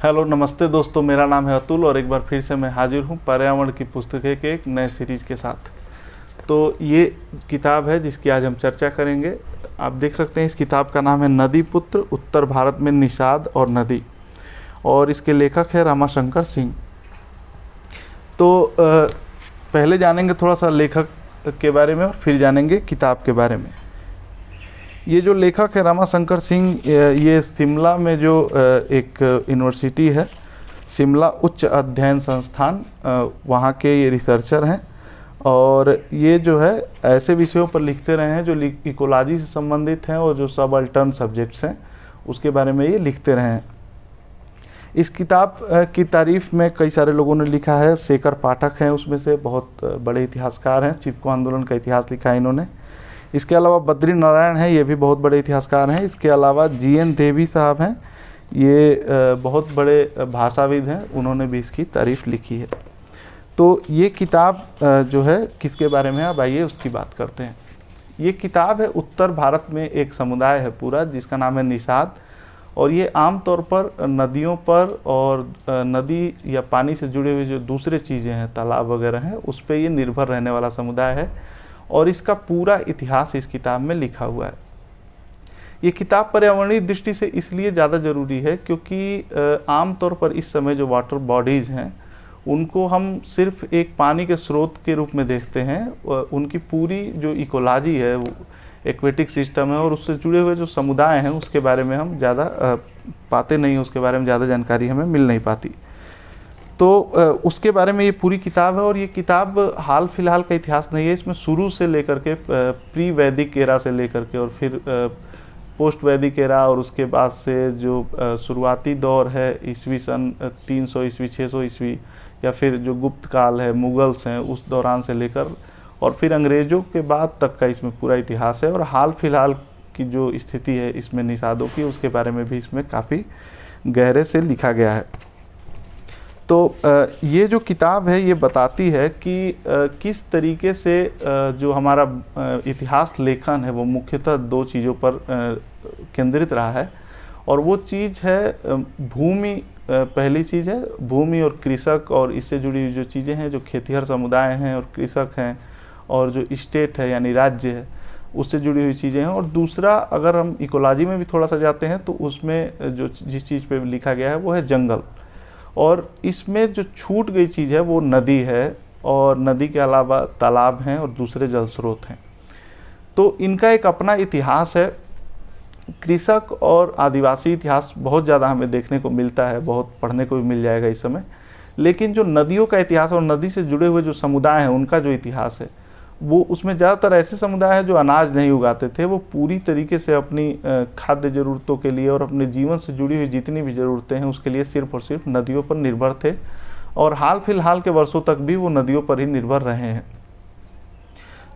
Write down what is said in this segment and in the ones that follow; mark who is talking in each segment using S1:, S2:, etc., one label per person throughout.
S1: Hello नमस्ते दोस्तों, मेरा नाम है अतुल और एक बार फिर से मैं हाजिर हूँ पर्यावरण की पुस्तकें के एक नए सीरीज के साथ। तो ये किताब है जिसकी आज हम चर्चा करेंगे। आप देख सकते हैं इस किताब का नाम है नदी पुत्र, उत्तर भारत में निषाद और नदी, और इसके लेखक है रमाशंकर सिंह। तो पहले जानेंगे थोड़ा सा लेखक के बारे में और फिर जानेंगे किताब के बारे में। ये जो लेखक है रमाशंकर सिंह, ये शिमला में जो एक यूनिवर्सिटी है, शिमला उच्च अध्ययन संस्थान, वहाँ के ये रिसर्चर हैं। और ये जो है ऐसे विषयों पर लिखते रहे हैं जो इकोलॉजी से संबंधित हैं और जो सबअल्टर्न सब्जेक्ट्स हैं उसके बारे में ये लिखते रहे हैं। इस किताब की तारीफ़ में कई सारे लोगों ने लिखा है। शेखर पाठक हैं उसमें से, बहुत बड़े इतिहासकार हैं, चिपको आंदोलन का इतिहास लिखा है इन्होंने। इसके अलावा बद्री नारायण हैं, ये भी बहुत बड़े इतिहासकार हैं। इसके अलावा GN देवी साहब हैं, ये बहुत बड़े भाषाविद हैं, उन्होंने भी इसकी तारीफ़ लिखी है। तो ये किताब जो है किसके बारे में, अब आइए उसकी बात करते हैं। ये किताब है उत्तर भारत में एक समुदाय है पूरा जिसका नाम है निषाद, और ये आमतौर पर नदियों पर और नदी या पानी से जुड़े हुए जो दूसरे चीज़ें हैं, तालाब वगैरह हैं, उस पर ये निर्भर रहने वाला समुदाय है। और इसका पूरा इतिहास इस किताब में लिखा हुआ है। ये किताब पर्यावरणीय दृष्टि से इसलिए ज़्यादा ज़रूरी है क्योंकि आमतौर पर इस समय जो वाटर बॉडीज़ हैं उनको हम सिर्फ एक पानी के स्रोत के रूप में देखते हैं। उनकी पूरी जो इकोलॉजी है, वो एक्वेटिक सिस्टम है और उससे जुड़े हुए जो समुदाय हैं उसके बारे में हम ज़्यादा पाते नहीं, उसके बारे में ज़्यादा जानकारी हमें मिल नहीं पाती। तो उसके बारे में ये पूरी किताब है। और ये किताब हाल फिलहाल का इतिहास नहीं है, इसमें शुरू से लेकर के प्री वैदिक एरा से लेकर के और फिर पोस्ट वैदिक एरा और उसके बाद से जो शुरुआती दौर है ईस्वी सन 300 ईस्वी 600 ईस्वी, या फिर जो गुप्त काल है, मुगल्स हैं, उस दौरान से लेकर और फिर अंग्रेज़ों के बाद तक का इसमें पूरा इतिहास है। और हाल फिलहाल की जो स्थिति है इसमें निषादों की, उसके बारे में भी इसमें काफ़ी गहरे से लिखा गया है। तो ये जो किताब है ये बताती है कि किस तरीके से जो हमारा इतिहास लेखन है वो मुख्यतः दो चीज़ों पर केंद्रित रहा है। और वो चीज़ है भूमि, पहली चीज़ है भूमि और कृषक, और इससे जुड़ी हुई जो चीज़ें हैं, जो खेतीहर समुदाय हैं और कृषक हैं, और जो स्टेट है यानी राज्य है, उससे जुड़ी हुई चीज़ें हैं। और दूसरा, अगर हम इकोलॉजी में भी थोड़ा सा जाते हैं तो उसमें जो जिस चीज़ पे लिखा गया है वो है जंगल। और इसमें जो छूट गई चीज़ है वो नदी है, और नदी के अलावा तालाब हैं और दूसरे जल स्रोत हैं। तो इनका एक अपना इतिहास है। कृषक और आदिवासी इतिहास बहुत ज़्यादा हमें देखने को मिलता है, बहुत पढ़ने को भी मिल जाएगा इस समय। लेकिन जो नदियों का इतिहास और नदी से जुड़े हुए जो समुदाय हैं उनका जो इतिहास है वो, उसमें ज़्यादातर ऐसे समुदाय हैं जो अनाज नहीं उगाते थे। वो पूरी तरीके से अपनी खाद्य ज़रूरतों के लिए और अपने जीवन से जुड़ी हुई जितनी भी ज़रूरतें हैं उसके लिए सिर्फ और सिर्फ नदियों पर निर्भर थे, और हाल फिलहाल के वर्षों तक भी वो नदियों पर ही निर्भर रहे हैं।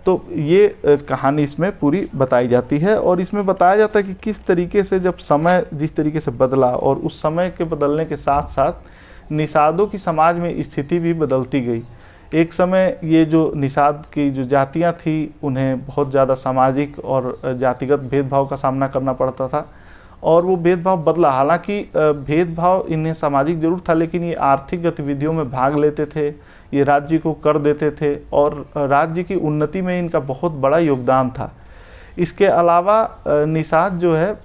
S1: तो ये कहानी इसमें पूरी बताई जाती है। और इसमें बताया जाता है कि किस तरीके से जब समय जिस तरीके से बदला, और उस समय के बदलने के साथ साथ निषादों की समाज में स्थिति भी बदलती गई। एक समय ये जो निषाद की जो जातियां थी उन्हें बहुत ज़्यादा सामाजिक और जातिगत भेदभाव का सामना करना पड़ता था, और वो भेदभाव बदला। हालांकि भेदभाव इन्हें सामाजिक जरूर था, लेकिन ये आर्थिक गतिविधियों में भाग लेते थे, ये राज्य को कर देते थे, और राज्य की उन्नति में इनका बहुत बड़ा योगदान था। इसके अलावा निषाद जो है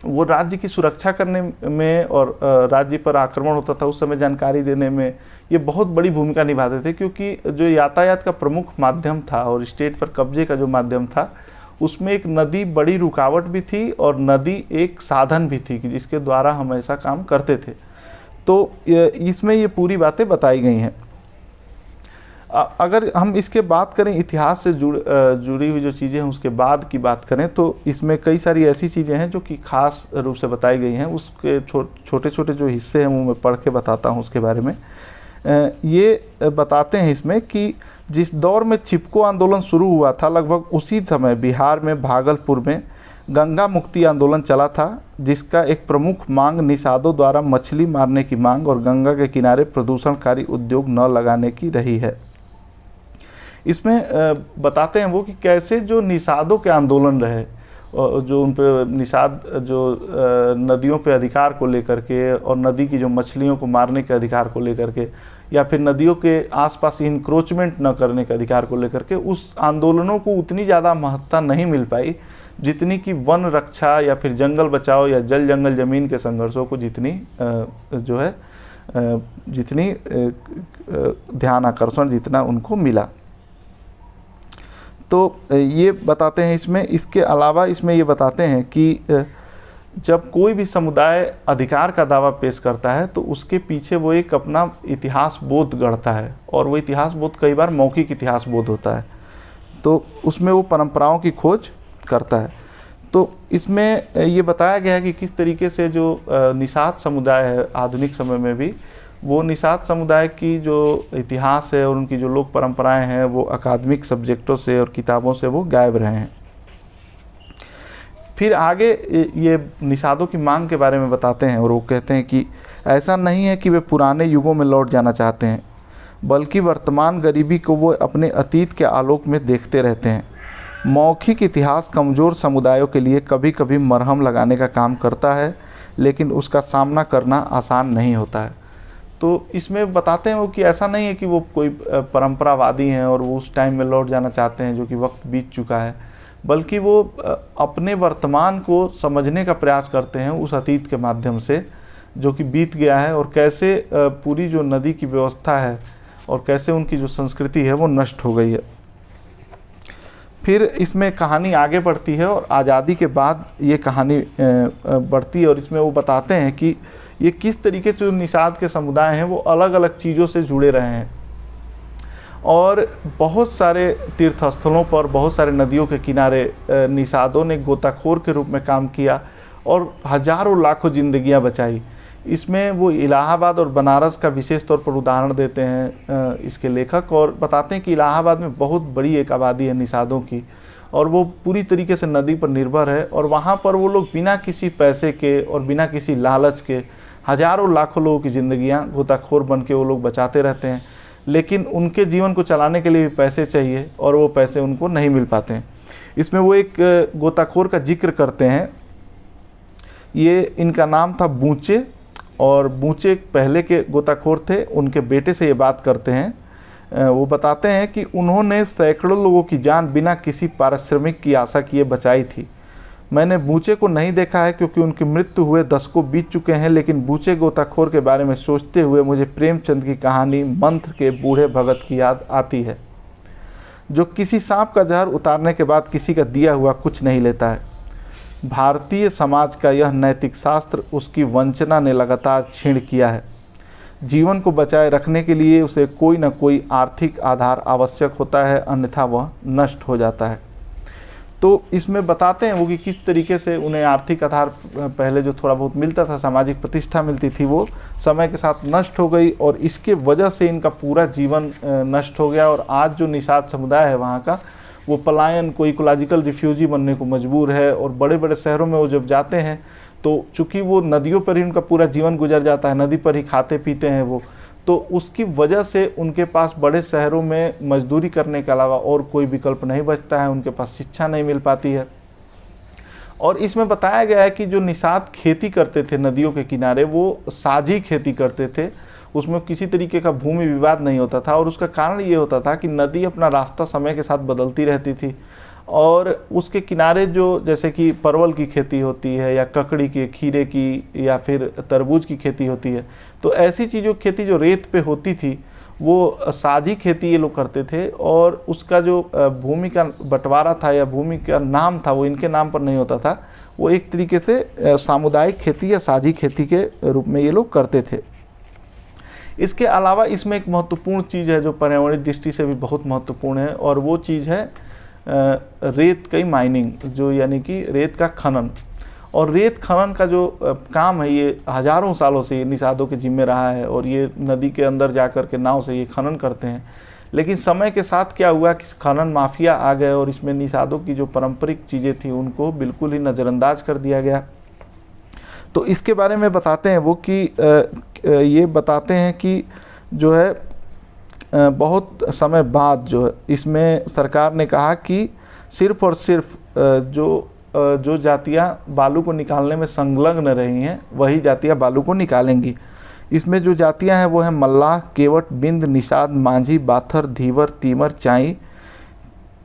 S1: वो राज्य की सुरक्षा करने में और राज्य पर आक्रमण होता था उस समय जानकारी देने में ये बहुत बड़ी भूमिका निभाते थे, क्योंकि जो यातायात का प्रमुख माध्यम था और स्टेट पर कब्जे का जो माध्यम था उसमें एक नदी बड़ी रुकावट भी थी और नदी एक साधन भी थी कि जिसके द्वारा हम ऐसा काम करते थे। तो इसमें ये पूरी बातें बताई गई हैं। अगर हम इसके बात करें इतिहास से जुड़ी हुई जो चीज़ें हैं उसके बाद की बात करें तो इसमें कई सारी ऐसी चीज़ें हैं जो कि खास रूप से बताई गई हैं। उसके छोटे छोटे जो हिस्से हैं वो मैं पढ़ के बताता हूँ उसके बारे में। ये बताते हैं इसमें कि जिस दौर में चिपको आंदोलन शुरू हुआ था, लगभग उसी समय बिहार में भागलपुर में गंगा मुक्ति आंदोलन चला था, जिसका एक प्रमुख मांग निषादों द्वारा मछली मारने की मांग और गंगा के किनारे प्रदूषणकारी उद्योग न लगाने की रही है। इसमें बताते हैं वो कि कैसे जो निषादों के आंदोलन रहे जो उन पे निषाद जो नदियों पे अधिकार को लेकर के और नदी की जो मछलियों को मारने के अधिकार को लेकर के, या फिर नदियों के आसपास इंक्रोचमेंट न करने के अधिकार को लेकर के, उस आंदोलनों को उतनी ज़्यादा महत्ता नहीं मिल पाई जितनी कि वन रक्षा या फिर जंगल बचाओ या जल जंगल ज़मीन के संघर्षों को जितनी जो है जितनी ध्यान आकर्षण जितना उनको मिला। तो ये बताते हैं इसमें। इसके अलावा इसमें ये बताते हैं कि जब कोई भी समुदाय अधिकार का दावा पेश करता है तो उसके पीछे वो एक अपना इतिहास बोध गढ़ता है, और वो इतिहास बोध कई बार मौखिक इतिहास बोध होता है, तो उसमें वो परंपराओं की खोज करता है। तो इसमें ये बताया गया है कि किस तरीके से जो निषाद समुदाय है आधुनिक समय में भी, वो निषाद समुदाय की जो इतिहास है और उनकी जो लोक परंपराएं हैं वो अकादमिक सब्जेक्टों से और किताबों से वो गायब रहे हैं। फिर आगे ये निषादों की मांग के बारे में बताते हैं और वो कहते हैं कि ऐसा नहीं है कि वे पुराने युगों में लौट जाना चाहते हैं, बल्कि वर्तमान गरीबी को वो अपने अतीत के आलोक में देखते रहते हैं। मौखिक इतिहास कमज़ोर समुदायों के लिए कभी कभी मरहम लगाने का काम करता है, लेकिन उसका सामना करना आसान नहीं होता है। तो इसमें बताते हैं वो कि ऐसा नहीं है कि वो कोई परंपरावादी हैं और वो उस टाइम में लौट जाना चाहते हैं जो कि वक्त बीत चुका है, बल्कि वो अपने वर्तमान को समझने का प्रयास करते हैं उस अतीत के माध्यम से जो कि बीत गया है, और कैसे पूरी जो नदी की व्यवस्था है और कैसे उनकी जो संस्कृति है वो नष्ट हो गई है। फिर इसमें कहानी आगे बढ़ती है और आज़ादी के बाद ये कहानी बढ़ती है, और इसमें वो बताते हैं कि ये किस तरीके से जो निषाद के समुदाय हैं वो अलग अलग चीज़ों से जुड़े रहे हैं, और बहुत सारे तीर्थस्थलों पर, बहुत सारे नदियों के किनारे निषादों ने गोताखोर के रूप में काम किया और हजारों लाखों जिंदगियां बचाई। इसमें वो इलाहाबाद और बनारस का विशेष तौर पर उदाहरण देते हैं इसके लेखक, और बताते हैं कि इलाहाबाद में बहुत बड़ी एक आबादी है निषादों की, और वो पूरी तरीके से नदी पर निर्भर है, और वहाँ पर वो लोग बिना किसी पैसे के और बिना किसी लालच के हजारों लाखों लोगों की ज़िंदगियाँ गोताखोर बन के वो लोग बचाते रहते हैं। लेकिन उनके जीवन को चलाने के लिए भी पैसे चाहिए और वो पैसे उनको नहीं मिल पाते हैं। इसमें वो एक गोताखोर का जिक्र करते हैं, ये इनका नाम था बूचे, और बूचे पहले के गोताखोर थे। उनके बेटे से ये बात करते हैं, वो बताते हैं कि उन्होंने सैकड़ों लोगों की जान बिना किसी पारिश्रमिक की आशा किए बचाई थी। मैंने बूचे को नहीं देखा है क्योंकि उनकी मृत्यु हुए दशकों बीत चुके हैं, लेकिन बूचे गोताखोर के बारे में सोचते हुए मुझे प्रेमचंद की कहानी मंत्र के बूढ़े भगत की याद आती है, जो किसी सांप का जहर उतारने के बाद किसी का दिया हुआ कुछ नहीं लेता है। भारतीय समाज का यह नैतिक शास्त्र उसकी वंचना ने लगातार छीण किया है। जीवन को बचाए रखने के लिए उसे कोई न कोई आर्थिक आधार आवश्यक होता है, अन्यथा वह नष्ट हो जाता है। तो इसमें बताते हैं वो कि किस तरीके से उन्हें आर्थिक आधार पहले जो थोड़ा बहुत मिलता था, सामाजिक प्रतिष्ठा मिलती थी, वो समय के साथ नष्ट हो गई, और इसके वजह से इनका पूरा जीवन नष्ट हो गया। और आज जो निषाद समुदाय है वहाँ का, वो पलायन को इकोलॉजिकल रिफ्यूजी बनने को मजबूर है, और बड़े बड़े शहरों में वो जब जाते हैं तो चूँकि वो नदियों पर ही उनका पूरा जीवन गुजर जाता है, नदी पर ही खाते पीते हैं वो, तो उसकी वजह से उनके पास बड़े शहरों में मजदूरी करने के अलावा और कोई विकल्प नहीं बचता है, उनके पास शिक्षा नहीं मिल पाती है। और इसमें बताया गया है कि जो निषाद खेती करते थे नदियों के किनारे, वो साझी खेती करते थे, उसमें किसी तरीके का भूमि विवाद नहीं होता था, और उसका कारण ये होता था कि नदी अपना रास्ता समय के साथ बदलती रहती थी, और उसके किनारे जो जैसे कि परवल की खेती होती है या ककड़ी की, खीरे की, या फिर तरबूज की खेती होती है, तो ऐसी चीज़ों की खेती जो रेत पे होती थी वो साझी खेती ये लोग करते थे, और उसका जो भूमि का बंटवारा था या भूमि का नाम था वो इनके नाम पर नहीं होता था, वो एक तरीके से सामुदायिक खेती या साझी खेती के रूप में ये लोग करते थे। इसके अलावा इसमें एक महत्वपूर्ण चीज़ है जो पर्यावरणीय दृष्टि से भी बहुत महत्वपूर्ण है, और वो चीज़ है रेत की माइनिंग, जो यानी कि रेत का खनन। और रेत खनन का जो काम है ये हज़ारों सालों से निषादों के जिम्मे रहा है, और ये नदी के अंदर जाकर के नाव से ये खनन करते हैं। लेकिन समय के साथ क्या हुआ कि खनन माफिया आ गए, और इसमें निषादों की जो पारंपरिक चीज़ें थी उनको बिल्कुल ही नज़रअंदाज कर दिया गया। तो इसके बारे में बताते हैं वो कि ये बताते हैं कि जो है बहुत समय बाद जो है इसमें सरकार ने कहा कि सिर्फ़ और सिर्फ जो जो जातियां बालू को निकालने में संलग्न रही हैं वही जातियां बालू को निकालेंगी। इसमें जो जातियां हैं वो हैं मल्लाह, केवट, बिंद, निषाद, मांझी, बाथर, धीवर, तीमर, चाई,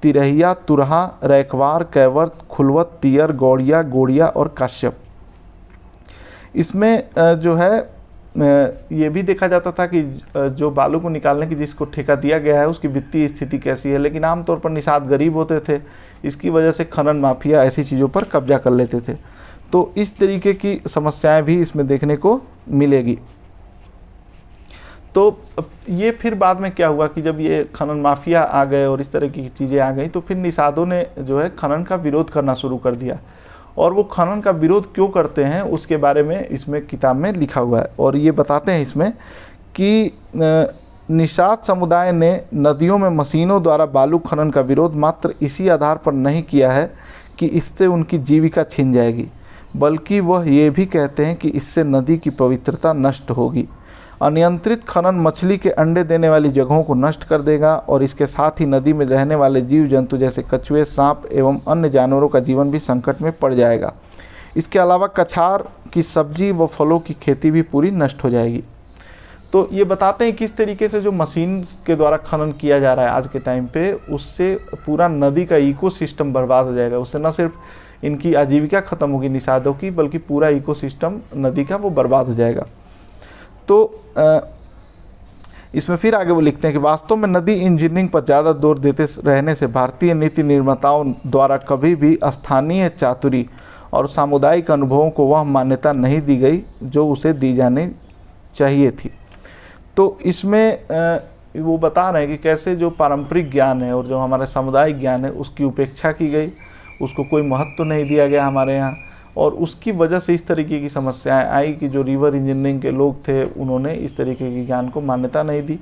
S1: तिरहिया, तुरहा, रैखवार, कैवर्त, खुलवत, तियर, गौड़िया, गोड़िया और काश्यप। इसमें जो है ये भी देखा जाता था कि जो बालू को निकालने की जिसको ठेका दिया गया है उसकी वित्तीय स्थिति कैसी है, लेकिन आमतौर पर निषाद गरीब होते थे। इसकी वजह से खनन माफिया ऐसी चीज़ों पर कब्जा कर लेते थे। तो इस तरीके की समस्याएं भी इसमें देखने को मिलेगी। तो ये फिर बाद में क्या हुआ कि जब ये खनन माफिया आ गए और इस तरह की चीज़ें आ गई तो फिर निषादों ने जो है खनन का विरोध करना शुरू कर दिया। और वो खनन का विरोध क्यों करते हैं उसके बारे में इसमें किताब में लिखा हुआ है। और ये बताते हैं इसमें कि निषाद समुदाय ने नदियों में मशीनों द्वारा बालू खनन का विरोध मात्र इसी आधार पर नहीं किया है कि इससे उनकी जीविका छिन जाएगी, बल्कि वह ये भी कहते हैं कि इससे नदी की पवित्रता नष्ट होगी। अनियंत्रित खनन मछली के अंडे देने वाली जगहों को नष्ट कर देगा और इसके साथ ही नदी में रहने वाले जीव जंतु जैसे कछुए, सांप एवं अन्य जानवरों का जीवन भी संकट में पड़ जाएगा। इसके अलावा कछार की सब्जी व फलों की खेती भी पूरी नष्ट हो जाएगी। तो ये बताते हैं किस तरीके से जो मशीन के द्वारा खनन किया जा रहा है आज के टाइम पे, उससे पूरा नदी का इकोसिस्टम बर्बाद हो जाएगा। उससे न सिर्फ इनकी आजीविका खत्म होगी निषादों की, बल्कि पूरा इकोसिस्टम नदी का वो बर्बाद हो जाएगा। तो इसमें फिर आगे वो लिखते हैं कि वास्तव में नदी इंजीनियरिंग पर ज़्यादा जोर देते रहने से भारतीय नीति निर्माताओं द्वारा कभी भी स्थानीय चातुरी और सामुदायिक अनुभवों को वह मान्यता नहीं दी गई जो उसे दी जानी चाहिए थी। तो इसमें वो बता रहे हैं कि कैसे जो पारंपरिक ज्ञान है और जो हमारा सामुदायिक ज्ञान है उसकी उपेक्षा की गई, उसको कोई महत्व नहीं दिया गया हमारे यहाँ, और उसकी वजह से इस तरीके की समस्याएं आई कि जो रिवर इंजीनियरिंग के लोग थे उन्होंने इस तरीके के ज्ञान को मान्यता नहीं दी।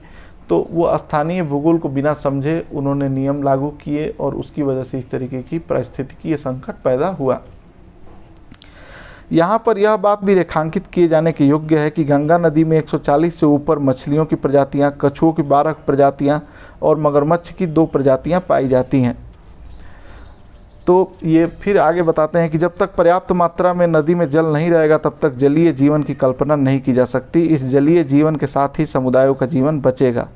S1: तो वो स्थानीय भूगोल को बिना समझे उन्होंने नियम लागू किए और उसकी वजह से इस तरीके की पारिस्थितिकीय संकट पैदा हुआ। यहाँ पर यह बात भी रेखांकित किए जाने के योग्य है कि गंगा नदी में 140 से ऊपर मछलियों की प्रजातियाँ, कछुओं की 12 प्रजातियाँ और मगरमच्छ की 2 प्रजातियाँ पाई जाती हैं। तो ये फिर आगे बताते हैं कि जब तक पर्याप्त मात्रा में नदी में जल नहीं रहेगा तब तक जलीय जीवन की कल्पना नहीं की जा सकती। इस जलीय जीवन के साथ ही समुदायों का जीवन बचेगा।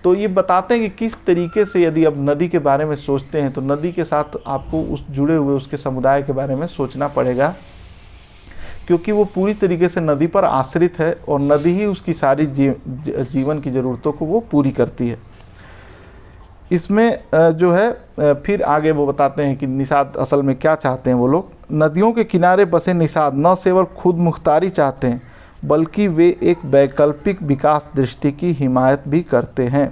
S1: तो ये बताते हैं कि किस तरीके से यदि अब नदी के बारे में सोचते हैं तो नदी के साथ आपको उस जुड़े हुए उसके समुदाय के बारे में सोचना पड़ेगा, क्योंकि वो पूरी तरीके से नदी पर आश्रित है और नदी ही उसकी सारी जीवन की ज़रूरतों को वो पूरी करती है। इसमें जो है फिर आगे वो बताते हैं कि निषाद असल में क्या चाहते हैं। वो लोग नदियों के किनारे बसे निषाद न केवल खुद मुख्तारी चाहते हैं बल्कि वे एक वैकल्पिक विकास दृष्टि की हिमायत भी करते हैं।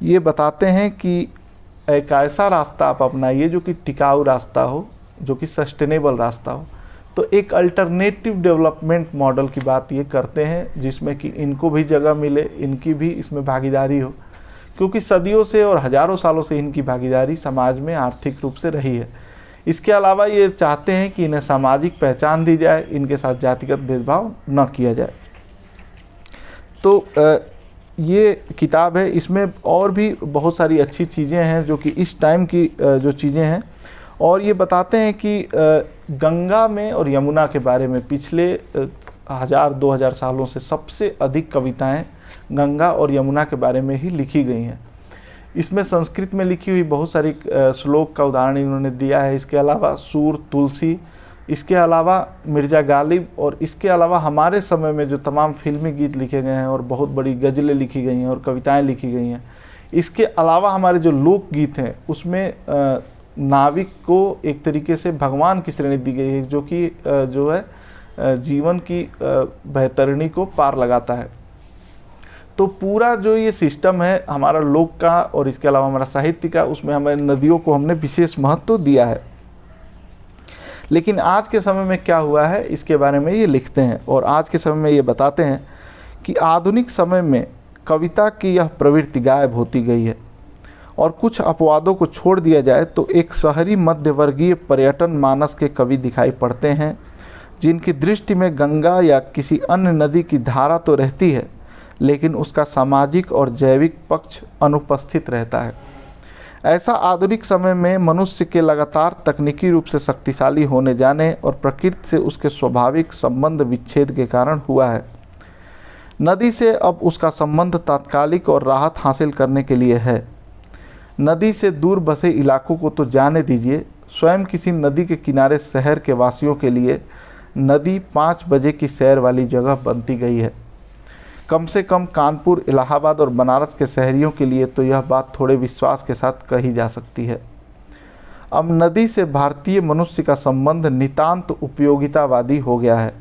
S1: ये बताते हैं कि एक ऐसा रास्ता आप अपनाइए जो कि टिकाऊ रास्ता हो, जो कि सस्टेनेबल रास्ता हो। तो एक अल्टरनेटिव डेवलपमेंट मॉडल की बात ये करते हैं जिसमें कि इनको भी जगह मिले, इनकी भी इसमें भागीदारी हो, क्योंकि सदियों से और हज़ारों सालों से इनकी भागीदारी समाज में आर्थिक रूप से रही है। इसके अलावा ये चाहते हैं कि इन्हें सामाजिक पहचान दी जाए, इनके साथ जातिगत भेदभाव न किया जाए। तो ये किताब है, इसमें और भी बहुत सारी अच्छी चीज़ें हैं जो कि इस टाइम की जो चीज़ें हैं। और ये बताते हैं कि गंगा में और यमुना के बारे में पिछले 1000-2000 सालों से सबसे अधिक कविताएं गंगा और यमुना के बारे में ही लिखी गई हैं। इसमें संस्कृत में लिखी हुई बहुत सारी श्लोक का उदाहरण इन्होंने दिया है। इसके अलावा सूर, तुलसी, इसके अलावा मिर्ज़ा गालिब, और इसके अलावा हमारे समय में जो तमाम फिल्मी गीत लिखे गए हैं और बहुत बड़ी गज़लें लिखी गई हैं और कविताएं लिखी गई हैं। इसके अलावा हमारे जो लोकगीत हैं उसमें नाविक को एक तरीके से भगवान की श्रेणी दी गई है, जो कि जो है जीवन की बेहतरीनी को पार लगाता है। तो पूरा जो ये सिस्टम है हमारा लोक का और इसके अलावा हमारा साहित्य का, उसमें हमारे नदियों को हमने विशेष महत्व दिया है। लेकिन आज के समय में क्या हुआ है इसके बारे में ये लिखते हैं, और आज के समय में ये बताते हैं कि आधुनिक समय में कविता की यह प्रवृत्ति गायब होती गई है, और कुछ अपवादों को छोड़ दिया जाए तो एक शहरी मध्यवर्गीय पर्यटन मानस के कवि दिखाई पड़ते हैं, जिनकी दृष्टि में गंगा या किसी अन्य नदी की धारा तो रहती है लेकिन उसका सामाजिक और जैविक पक्ष अनुपस्थित रहता है। ऐसा आधुनिक समय में मनुष्य के लगातार तकनीकी रूप से शक्तिशाली होने जाने और प्रकृति से उसके स्वाभाविक संबंध विच्छेद के कारण हुआ है। नदी से अब उसका संबंध तात्कालिक और राहत हासिल करने के लिए है। नदी से दूर बसे इलाकों को तो जाने दीजिए, स्वयं किसी नदी के किनारे शहर के वासियों के लिए नदी 5 बजे की सैर वाली जगह बनती गई है। कम से कम कानपुर, इलाहाबाद और बनारस के शहरियों के लिए तो यह बात थोड़े विश्वास के साथ कही जा सकती है। अब नदी से भारतीय मनुष्य का संबंध नितांत उपयोगितावादी हो गया है।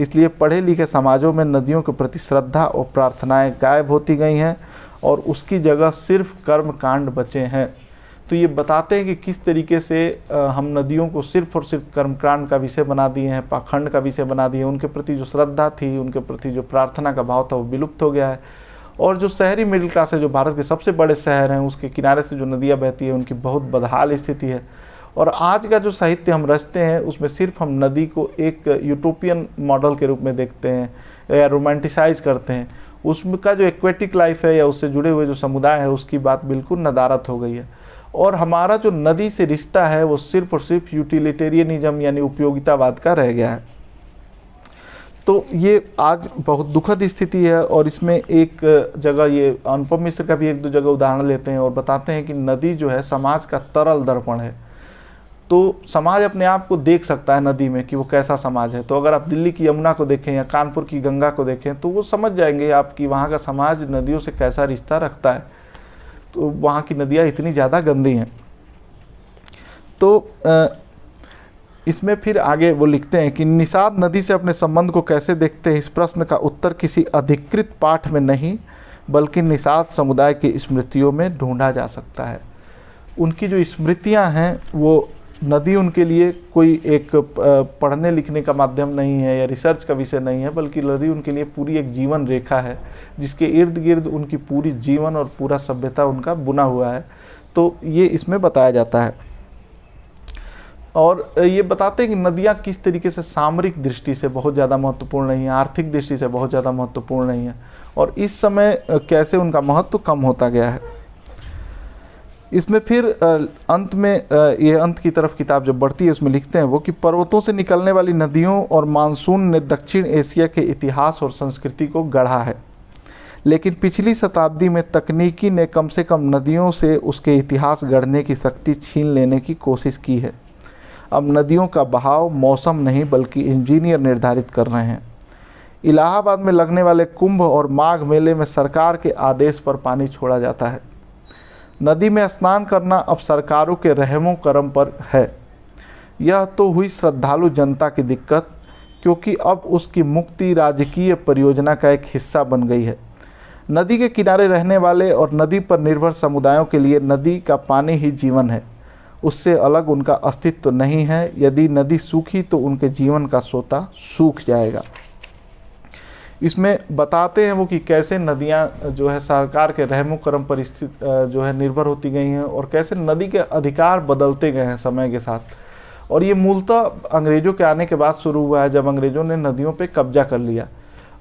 S1: इसलिए पढ़े लिखे समाजों में नदियों के प्रति श्रद्धा और प्रार्थनाएं गायब होती गई हैं और उसकी जगह सिर्फ कर्म कांड बचे हैं। तो ये बताते हैं कि किस तरीके से हम नदियों को सिर्फ और सिर्फ कर्मकांड का विषय बना दिए हैं, पाखंड का विषय बना दिए। उनके प्रति जो श्रद्धा थी, उनके प्रति जो प्रार्थना का भाव था, वो विलुप्त हो गया है। और जो शहरी मिडिल क्लास है, जो भारत के सबसे बड़े शहर हैं, उसके किनारे से जो नदियाँ बहती हैं, उनकी बहुत बदहाल स्थिति है। और आज का जो साहित्य हम रचते हैं, उसमें सिर्फ हम नदी को एक यूटोपियन मॉडल के रूप में देखते हैं या रोमांटिसाइज करते हैं। उसका जो एक्वेटिक लाइफ है या उससे जुड़े हुए जो समुदाय है, उसकी बात बिल्कुल नदारत हो गई है। और हमारा जो नदी से रिश्ता है वो सिर्फ और सिर्फ यूटिलिटेरियनिज्म यानी उपयोगितावाद का रह गया है। तो ये आज बहुत दुखद स्थिति है। और इसमें एक जगह ये अनुपम मिश्र का भी 1-2 जगह उदाहरण लेते हैं और बताते हैं कि नदी जो है समाज का तरल दर्पण है। तो समाज अपने आप को देख सकता है नदी में कि वो कैसा समाज है। तो अगर आप दिल्ली की यमुना को देखें या कानपुर की गंगा को देखें तो वो समझ जाएंगे आप कि वहाँ का समाज नदियों से कैसा रिश्ता रखता है। तो वहाँ की नदियाँ इतनी ज़्यादा गंदी हैं। तो इसमें फिर आगे वो लिखते हैं कि निषाद नदी से अपने संबंध को कैसे देखते हैं, इस प्रश्न का उत्तर किसी अधिकृत पाठ में नहीं बल्कि निषाद समुदाय की स्मृतियों में ढूंढा जा सकता है। उनकी जो स्मृतियाँ हैं वो नदी उनके लिए कोई एक पढ़ने लिखने का माध्यम नहीं है या रिसर्च का विषय नहीं है, बल्कि नदी उनके लिए पूरी एक जीवन रेखा है जिसके इर्द गिर्द उनकी पूरी जीवन और पूरा सभ्यता उनका बुना हुआ है। तो ये इसमें बताया जाता है। और ये बताते हैं कि नदियाँ किस तरीके से सामरिक दृष्टि से बहुत ज़्यादा महत्वपूर्ण नहीं है, आर्थिक दृष्टि से बहुत ज़्यादा महत्वपूर्ण नहीं है और इस समय कैसे उनका महत्व कम होता गया है। इसमें फिर अंत में ये अंत की तरफ किताब जब बढ़ती है उसमें लिखते हैं वो कि पर्वतों से निकलने वाली नदियों और मानसून ने दक्षिण एशिया के इतिहास और संस्कृति को गढ़ा है, लेकिन पिछली शताब्दी में तकनीकी ने कम से कम नदियों से उसके इतिहास गढ़ने की शक्ति छीन लेने की कोशिश की है। अब नदियों का बहाव मौसम नहीं बल्कि इंजीनियर निर्धारित कर रहे हैं। इलाहाबाद में लगने वाले कुंभ और माघ मेले में सरकार के आदेश पर पानी छोड़ा जाता है। नदी में स्नान करना अब सरकारों के रहमो करम पर है। यह तो हुई श्रद्धालु जनता की दिक्कत, क्योंकि अब उसकी मुक्ति राजकीय परियोजना का एक हिस्सा बन गई है। नदी के किनारे रहने वाले और नदी पर निर्भर समुदायों के लिए नदी का पानी ही जीवन है, उससे अलग उनका अस्तित्व नहीं है। यदि नदी सूखी तो उनके जीवन का सोता सूख जाएगा। इसमें बताते हैं वो कि कैसे नदियाँ जो है सरकार के रहमो करम पर स्थित जो है निर्भर होती गई हैं और कैसे नदी के अधिकार बदलते गए हैं समय के साथ। और ये मूलतः अंग्रेज़ों के आने के बाद शुरू हुआ है, जब अंग्रेज़ों ने नदियों पे कब्जा कर लिया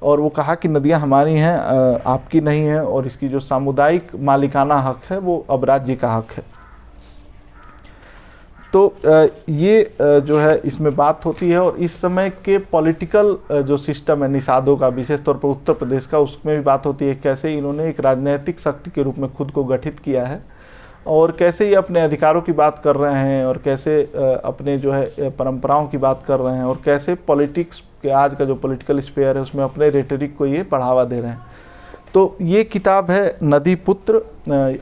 S1: और वो कहा कि नदियाँ हमारी हैं, आपकी नहीं है, और इसकी जो सामुदायिक मालिकाना हक है वो अब राज्य का हक है। तो ये जो है इसमें बात होती है। और इस समय के पॉलिटिकल जो सिस्टम है निषादों का, विशेष तौर पर उत्तर प्रदेश का, उसमें भी बात होती है कैसे इन्होंने एक राजनीतिक शक्ति के रूप में खुद को गठित किया है और कैसे ये अपने अधिकारों की बात कर रहे हैं और कैसे अपने जो है परंपराओं की बात कर रहे हैं और कैसे पॉलिटिक्स के आज का जो पॉलिटिकल स्फीयर है उसमें अपने रेटरिक को ये बढ़ावा दे रहे हैं। तो ये किताब है नदी पुत्र।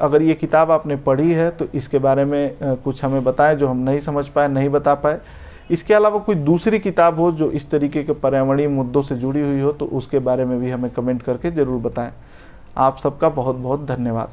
S1: अगर ये किताब आपने पढ़ी है तो इसके बारे में कुछ हमें बताएं जो हम नहीं समझ पाए, नहीं बता पाए। इसके अलावा कोई दूसरी किताब हो जो इस तरीके के पर्यावरणीय मुद्दों से जुड़ी हुई हो तो उसके बारे में भी हमें कमेंट करके ज़रूर बताएं। आप सबका बहुत बहुत धन्यवाद।